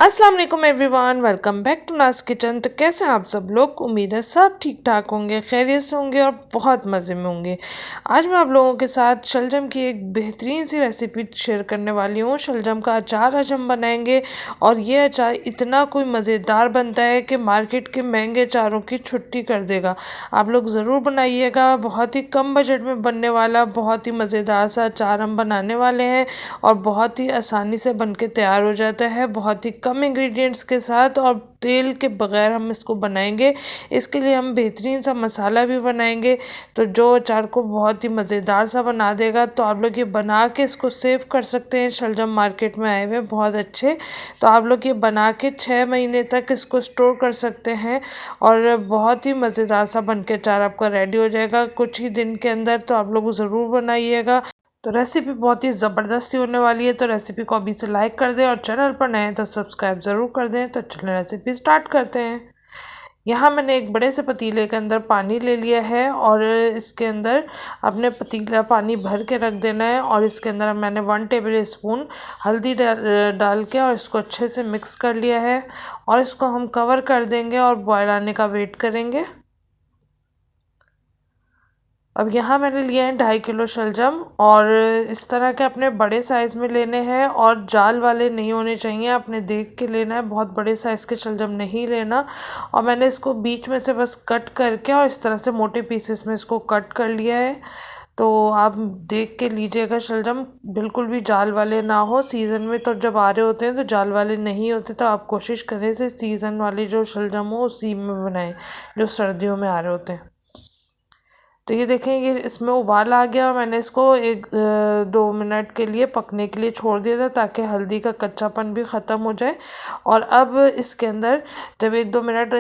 अस्सलाम वालेकुम everyone, welcome back to नाज किचन। तो कैसे हैं आप सब लोग? उम्मीद है सब ठीक ठाक होंगे, खैरियत से होंगे और बहुत मज़े में होंगे। आज मैं आप लोगों के साथ शलजम की एक बेहतरीन सी रेसिपी शेयर करने वाली हूँ। शलजम का अचार आज हम बनाएंगे और ये अचार इतना कोई मज़ेदार बनता है कि मार्केट के महंगे अचारों की छुट्टी कर देगा। आप लोग ज़रूर बनाइएगा। बहुत ही कम बजट में बनने वाला बहुत ही मज़ेदार सा अचार हम बनाने वाले हैं और बहुत ही आसानी से बन के तैयार हो जाता है, बहुत ही कम इंग्रेडिएंट्स के साथ और तेल के बगैर हम इसको बनाएंगे। इसके लिए हम बेहतरीन सा मसाला भी बनाएंगे तो जो अचार को बहुत ही मज़ेदार सा बना देगा। तो आप लोग ये बना के इसको सेव कर सकते हैं। शलजम मार्केट में आए हुए बहुत अच्छे, तो आप लोग ये बना के 6 महीने तक इसको स्टोर कर सकते हैं और बहुत ही मज़ेदार सा बन के अचार आपका रेडी हो जाएगा कुछ ही दिन के अंदर। तो आप लोग ज़रूर बनाइएगा। तो रेसिपी बहुत ही ज़बरदस्ती होने वाली है, तो रेसिपी को अभी से लाइक कर दें और चैनल पर नए हैं तो सब्सक्राइब ज़रूर कर दें। तो चलिए रेसिपी स्टार्ट करते हैं। यहाँ मैंने एक बड़े से पतीले के अंदर पानी ले लिया है और इसके अंदर अपने पतीला पानी भर के रख देना है और इसके अंदर मैंने 1 टेबल स्पून हल्दी डाल के और इसको अच्छे से मिक्स कर लिया है और इसको हम कवर कर देंगे और बॉयल आने का वेट करेंगे। अब यहाँ मैंने लिया है 2.5 किलो शलजम और इस तरह के अपने बड़े साइज़ में लेने हैं और जाल वाले नहीं होने चाहिए, आपने देख के लेना है, बहुत बड़े साइज़ के शलजम नहीं लेना। और मैंने इसको बीच में से बस कट करके और इस तरह से मोटे पीसेस में इसको कट कर लिया है। तो आप देख के लीजिएगा, शलजम बिल्कुल भी जाल वाले ना हो। सीज़न में तो जब आ रहे होते हैं तो जाल वाले नहीं होते, तो आप कोशिश करें से सीज़न वाले जो शलजम हो उसी में बनाएं जो सर्दियों में आ रहे होते हैं। तो ये देखें, ये इसमें उबाल आ गया और मैंने इसको 2 मिनट के लिए पकने के लिए छोड़ दिया था ताकि हल्दी का कच्चापन भी ख़त्म हो जाए। और अब इसके अंदर जब 1-2 मिनट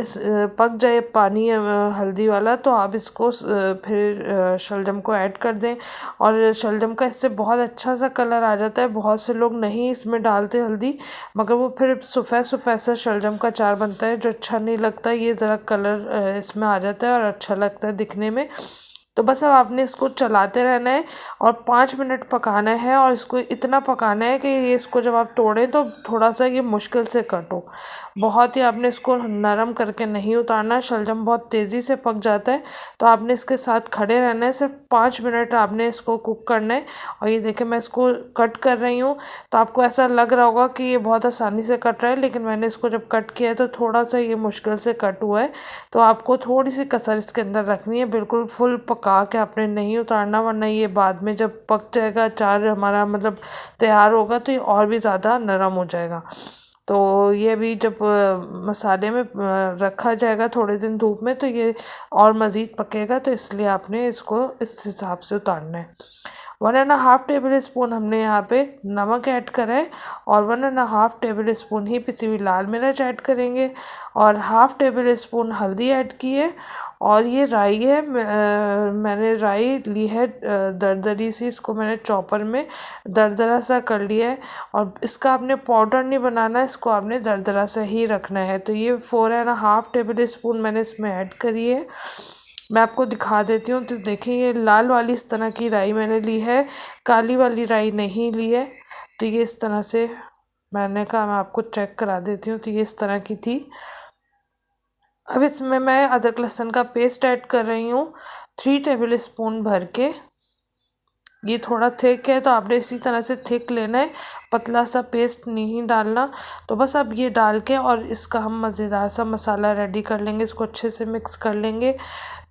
पक जाए पानी हल्दी वाला, तो आप इसको फिर शलजम को ऐड कर दें और शलजम का इससे बहुत अच्छा सा कलर आ जाता है। बहुत से लोग नहीं इसमें डालते हल्दी, मगर वो फिर सफ़ेद सफ़ेद सा शलजम का अचार बनता है जो अच्छा नहीं लगता। ये ज़रा कलर इसमें आ जाता है और अच्छा लगता है दिखने में। तो बस अब आपने इसको चलाते रहना है और 5 मिनट पकाना है और इसको इतना पकाना है कि ये इसको जब आप तोड़ें तो थोड़ा सा ये मुश्किल से कट हो। बहुत ही आपने इसको नरम करके नहीं उतारना, शलजम बहुत तेज़ी से पक जाता है। तो आपने इसके साथ खड़े रहना है, सिर्फ 5 मिनट आपने इसको कुक करना है। और ये देखें, मैं इसको कट कर रही हूँ तो आपको ऐसा लग रहा होगा कि ये बहुत आसानी से कट रहा है, लेकिन मैंने इसको जब कट किया है तो थोड़ा सा ये मुश्किल से कट हुआ है। तो आपको थोड़ी सी कसर इसके अंदर रखनी है, बिल्कुल फुल पका के आपने नहीं उतारना, वरना ये बाद में जब पक जाएगा अचार हमारा मतलब तैयार होगा तो ये और भी ज़्यादा नरम हो जाएगा। तो ये भी जब मसाले में रखा जाएगा थोड़े दिन धूप में तो ये और मज़ीद पकेगा, तो इसलिए आपने इसको इस हिसाब से उतारना है। 1.5 टेबल स्पून हमने यहाँ पे नमक ऐड करा है और 1.5 टेबल स्पून ही पिसी हुई लाल मिर्च ऐड करेंगे और 1/2 टेबल स्पून हल्दी ऐड की है। और ये राई है, मैंने राई ली है दरदरी सी, इसको मैंने चॉपर में दरदरा सा कर लिया है और इसका आपने पाउडर नहीं बनाना, इसको आपने दरदरा सा ही रखना है। तो ये 4.5 टेबल स्पून मैंने इसमें ऐड करी है। मैं आपको दिखा देती हूँ। तो देखिए, ये लाल वाली इस तरह की राई मैंने ली है, काली वाली राई नहीं ली है। तो ये इस तरह से मैंने कहा, मैं आपको चेक करा देती हूँ। तो ये इस तरह की थी। अब इसमें मैं अदरक लहसुन का पेस्ट ऐड कर रही हूँ 3 टेबल स्पून भर के। ये थोड़ा थिक है तो आपने इसी तरह से थिक लेना है, पतला सा पेस्ट नहीं डालना। तो बस अब ये डाल के और इसका हम मज़ेदार सा मसाला रेडी कर लेंगे, इसको अच्छे से मिक्स कर लेंगे।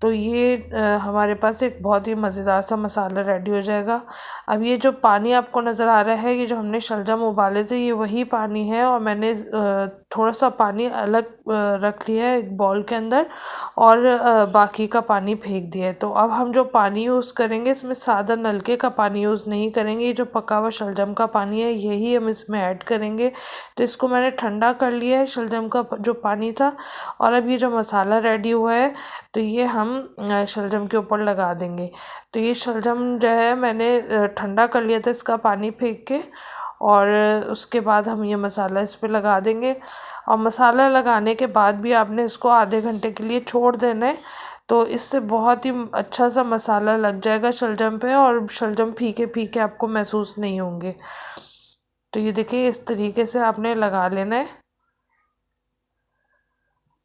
तो ये हमारे पास एक बहुत ही मज़ेदार सा मसाला रेडी हो जाएगा। अब ये जो पानी आपको नज़र आ रहा है, ये जो हमने शलजम उबाले थे ये वही पानी है और मैंने थोड़ा सा पानी अलग रख लिया है एक बाउल के अंदर और बाकी का पानी फेंक दिया है। तो अब हम जो पानी यूज़ करेंगे इसमें सादा नलके का पानी यूज़ नहीं करेंगे, ये जो पका हुआ शलजम का पानी है यही हम इसमें ऐड करेंगे। तो इसको मैंने ठंडा कर लिया है शलजम का जो पानी था और अब ये जो मसाला रेडी हुआ है तो ये हम शलजम के ऊपर लगा देंगे। तो ये शलजम जो है मैंने ठंडा कर लिया था इसका पानी फेंक के और उसके बाद हम ये मसाला इस पर लगा देंगे। और मसाला लगाने के बाद भी आपने इसको आधे घंटे के लिए छोड़ देना है, तो इससे बहुत ही अच्छा सा मसाला लग जाएगा शलजम पे और शलजम फीके फीके आपको महसूस नहीं होंगे। तो ये देखिए, इस तरीके से आपने लगा लेना है।